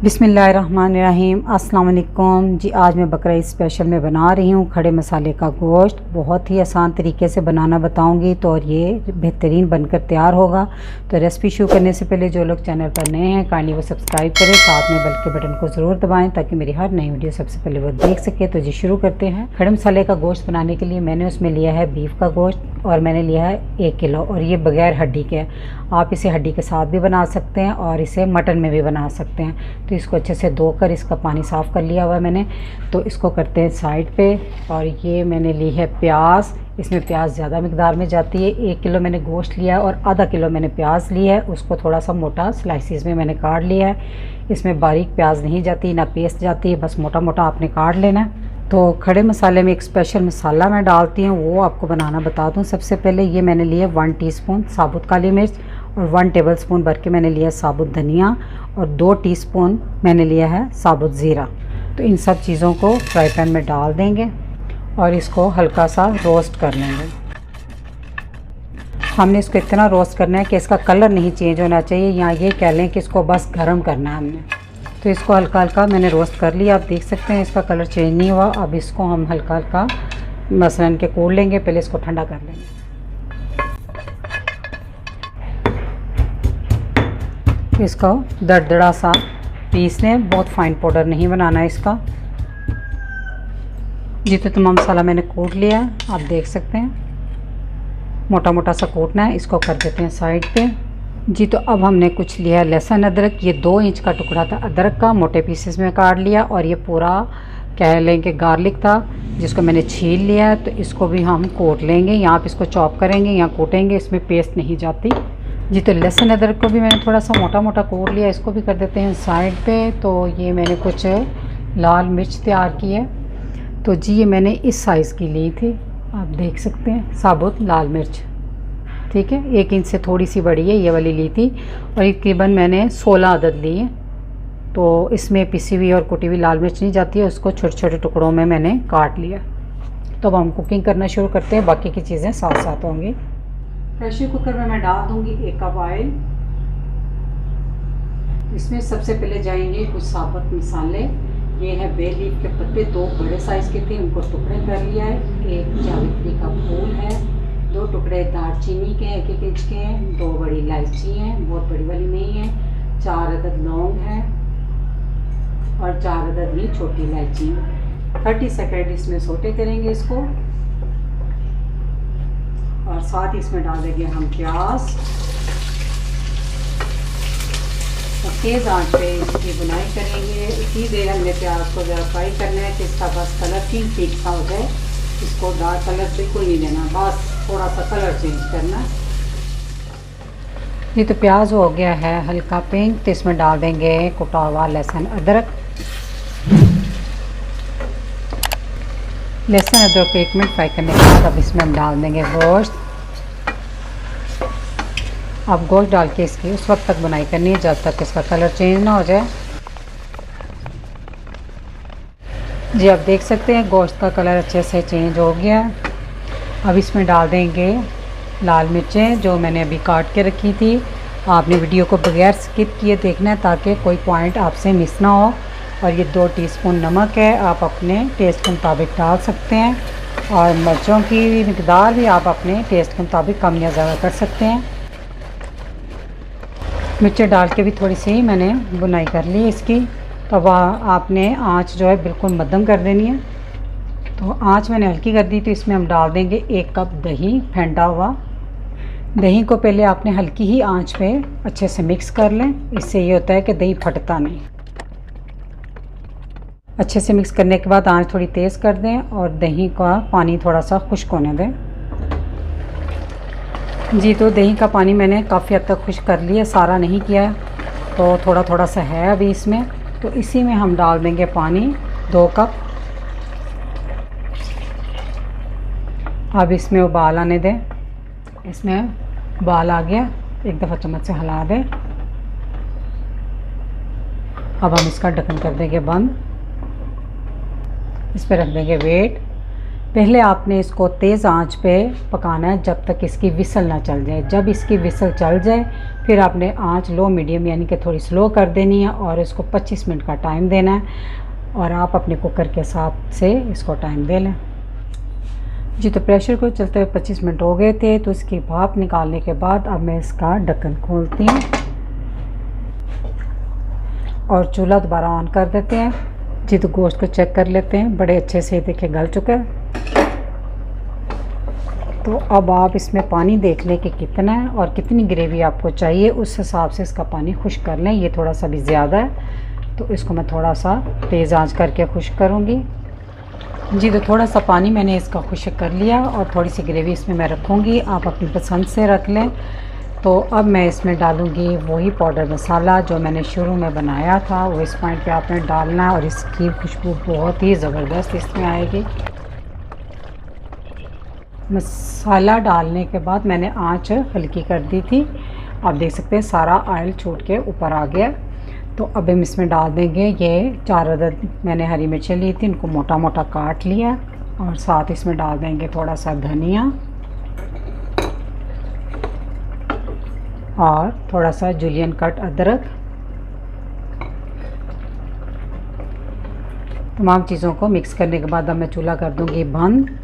बिस्मिल्लाहिर्रहमानिर्रहीम। अस्सलाम वालेकुम जी। आज मैं बकरा ईद स्पेशल में बना रही हूँ खड़े मसाले का गोश्त। बहुत ही आसान तरीके से बनाना बताऊँगी तो और ये बेहतरीन बनकर तैयार होगा। तो रेसिपी शुरू करने से पहले जो लोग चैनल पर नए हैं काइंडली वो सब्सक्राइब करें, साथ में बेल के बटन को ज़रूर दबाएँ ताकि मेरी हर नई वीडियो सबसे पहले वो देख सके। तो जी शुरू करते हैं। खड़े मसाले का गोश्त बनाने के लिए मैंने उसमें लिया है बीफ का गोश्त और मैंने लिया है 1 किलो, और ये बगैर हड्डी के है। आप इसे हड्डी के साथ भी बना सकते हैं और इसे मटन में भी बना सकते हैं। तो इसको अच्छे से धोकर इसका पानी साफ़ कर लिया हुआ है मैंने। तो इसको करते हैं साइड पे। और ये मैंने ली है प्याज, इसमें प्याज ज़्यादा मकदार में जाती है। 1 किलो मैंने गोश्त लिया है और आधा किलो मैंने प्याज लिया है। उसको थोड़ा सा मोटा स्लाइसिस में मैंने काट लिया है। इसमें बारीक प्याज नहीं जाती ना पेस्ट जाती है, बस मोटा मोटा आपने काट लेना है। तो खड़े मसाले में एक स्पेशल मसाला मैं डालती हूँ, वो आपको बनाना बता दूँ। सबसे पहले ये मैंने लिया 1 टीस्पून साबुत काली मिर्च और 1 टेबलस्पून भर के मैंने लिया साबुत धनिया और 2 टीस्पून मैंने लिया है साबुत ज़ीरा। तो इन सब चीज़ों को फ्राई पैन में डाल देंगे और इसको हल्का सा रोस्ट कर लेंगे। हमने इसको इतना रोस्ट करना है कि इसका कलर नहीं चेंज होना चाहिए, या ये कह लें कि इसको बस गर्म करना है हमने। तो इसको हल्का हल्का मैंने रोस्ट कर लिया। आप देख सकते हैं इसका कलर चेंज नहीं हुआ। अब इसको हम हल्का हल्का मसलन के कोड़ लेंगे, पहले इसको ठंडा कर लेंगे। इसको दरदरा सा पीस लें, बहुत फाइन पाउडर नहीं बनाना है इसका। जितना तमाम मसाला मैंने कूट लिया है आप देख सकते हैं, मोटा मोटा सा कूटना है। इसको कर देते हैं साइड पे जी। तो अब हमने कुछ लिया है लहसुन अदरक। ये 2 इंच का टुकड़ा था अदरक का, मोटे पीसेस में काट लिया। और ये पूरा कह लें कि गार्लिक था जिसको मैंने छील लिया है। तो इसको भी हम कोट लेंगे, यहाँ आप इसको चॉप करेंगे या कोटेंगे, इसमें पेस्ट नहीं जाती जी। तो लहसुन अदरक को भी मैंने थोड़ा सा मोटा मोटा कोट लिया, इसको भी कर देते हैं साइड पे। तो ये मैंने कुछ लाल मिर्च तैयार की है। तो जी ये मैंने इस साइज़ की ली थी, आप देख सकते हैं, साबुत लाल मिर्च, ठीक है। 1 इंच से थोड़ी सी बड़ी है, ये वाली ली थी। और तकरीबन मैंने 16 अदद ली है। तो इसमें पिसी हुई और कुटी हुई लाल मिर्च नहीं जाती है, उसको छोटे छोटे टुकड़ों में मैंने काट लिया। तो अब हम कुकिंग करना शुरू करते हैं, बाकी की चीज़ें साथ साथ होंगी। प्रेशर कुकर में मैं डाल दूंगी 1 कप ऑयल। इसमें सबसे पहले जाएंगे कुछ साबुत मसाले। ये है बे लीफ के पत्ते, 2 बड़े साइज़ के थे, उनको टुकड़े कर लिया है। 1 जावित्री का फूल है, 2 टुकड़े दालचीनी के 1-1 इंच के हैं, 2 बड़ी इलायची हैं, बहुत बड़ी वाली नहीं है, 4 अदद लौंग है और 4 अदद ही छोटी इलायची है। 30 सेकेंड इसमें सोटे करेंगे इसको। और साथ ही इसमें डाल देंगे हम प्याज। और तेज़ आंच पे इसकी बुनाई करेंगे। इसी देर हमने प्याज को ज़रा फ्राई करना है कि इसका बस कलर ठीक सा हो जाए। इसको डार्क कलर बिल्कुल नहीं लेना, बस थोड़ा सा कलर चेंज करना। ये तो प्याज हो गया है हल्का पिंक। तो इसमें डाल देंगे कुटा हुआ लहसुन अदरक। लहसुन अदरक को 1 मिनट फ्राई करने के बाद अब इसमें हम डाल देंगे गोश्त। अब गोश्त डाल के इसकी उस वक्त तक बुनाई करनी है जब तक इसका कलर चेंज ना हो जाए जी। आप देख सकते हैं गोश्त का कलर अच्छे से चेंज हो गया। अब इसमें डाल देंगे लाल मिर्चें जो मैंने अभी काट के रखी थी। आपने वीडियो को बगैर स्किप किए देखना है ताकि कोई पॉइंट आपसे मिस ना हो। और ये 2 टीस्पून नमक है, आप अपने टेस्ट के मुताबिक डाल सकते हैं। और मिर्चों की मिकदार भी आप अपने टेस्ट के मुताबिक कम या ज़्यादा कर सकते हैं। मिर्चें डाल के भी थोड़ी सी मैंने बुनाई कर ली इसकी। तो अब आपने आँच जो है बिल्कुल मध्यम कर देनी है। तो आँच मैंने हल्की कर दी। तो इसमें हम डाल देंगे 1 कप दही फेंटा हुआ। दही को पहले आपने हल्की ही आंच पे अच्छे से मिक्स कर लें, इससे ये होता है कि दही फटता नहीं। अच्छे से मिक्स करने के बाद आंच थोड़ी तेज़ कर दें और दही का पानी थोड़ा सा खुश्क होने दें जी। तो दही का पानी मैंने काफ़ी हद तक खुश्क कर लिया, सारा नहीं किया, तो थोड़ा थोड़ा सा है अभी इसमें। तो इसी में हम डाल देंगे पानी 2 कप। अब इसमें उबाल आने दें। इसमें उबाल आ गया, एक दफ़ा चम्मच से हिला दें। अब हम इसका ढक्कन कर देंगे बंद। इस पर रख देंगे वेट। पहले आपने इसको तेज़ आंच पे पकाना है जब तक इसकी विसल ना चल जाए। जब इसकी विसल चल जाए फिर आपने आंच लो मीडियम यानी कि थोड़ी स्लो कर देनी है और इसको 25 मिनट का टाइम देना है और आप अपने कुकर के हिसाब से इसको टाइम दे लें। जी तो प्रेशर को चलते हुए 25 मिनट हो गए थे, तो इसकी भाप निकालने के बाद अब मैं इसका ढक्कन खोलती हूँ और चूल्हा दोबारा ऑन कर देते हैं। जी तो गोश्त को चेक कर लेते हैं, बड़े अच्छे से देखें गल चुका है। तो अब आप इसमें पानी देख लें कि कितना है और कितनी ग्रेवी आपको चाहिए, उस हिसाब से इसका पानी खुश्क कर लें। ये थोड़ा सा भी ज़्यादा है तो इसको मैं थोड़ा सा तेज़ आंच करके खुश्क करूँगी। जी तो थोड़ा सा पानी मैंने इसका खुश्क कर लिया और थोड़ी सी ग्रेवी इसमें मैं रखूँगी, आप अपनी पसंद से रख लें। तो अब मैं इसमें डालूँगी वही पाउडर मसाला जो मैंने शुरू में बनाया था, वो इस पॉइंट पे आपने डालना है और इसकी खुशबू बहुत ही ज़बरदस्त इसमें आएगी। मसाला डालने के बाद मैंने आंच हल्की कर दी थी, आप देख सकते हैं सारा ऑयल छूट के ऊपर आ गया। तो अब हम इसमें डाल देंगे ये 4 अदद मैंने हरी मिर्चें ली थी, इनको मोटा मोटा काट लिया और साथ इसमें डाल देंगे थोड़ा सा धनिया और थोड़ा सा जूलियन कट अदरक। तमाम चीज़ों को मिक्स करने के बाद अब मैं चूल्हा कर दूंगी बंद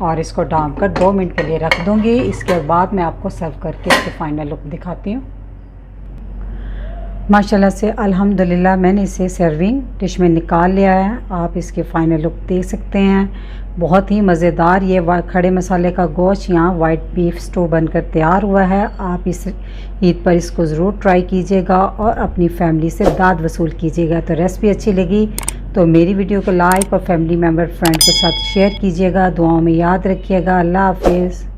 और इसको ढाँप कर 2 मिनट के लिए रख दूंगी। इसके बाद मैं आपको सर्व करके इसके फाइनल लुक दिखाती हूँ। माशाल्लाह से अल्हम्दुलिल्लाह मैंने इसे सर्विंग डिश में निकाल लिया है। आप इसके फाइनल लुक देख सकते हैं, बहुत ही मज़ेदार ये खड़े मसाले का गोश्त यहाँ वाइट बीफ स्टू बनकर तैयार हुआ है। आप इस ईद पर इसको ज़रूर ट्राई कीजिएगा और अपनी फैमिली से दाद वसूल कीजिएगा। तो रेसिपी अच्छी लगी तो मेरी वीडियो को लाइक और फैमिली मेम्बर फ्रेंड के साथ शेयर कीजिएगा। दुआओं में याद रखिएगा। अल्लाह हाफिज़।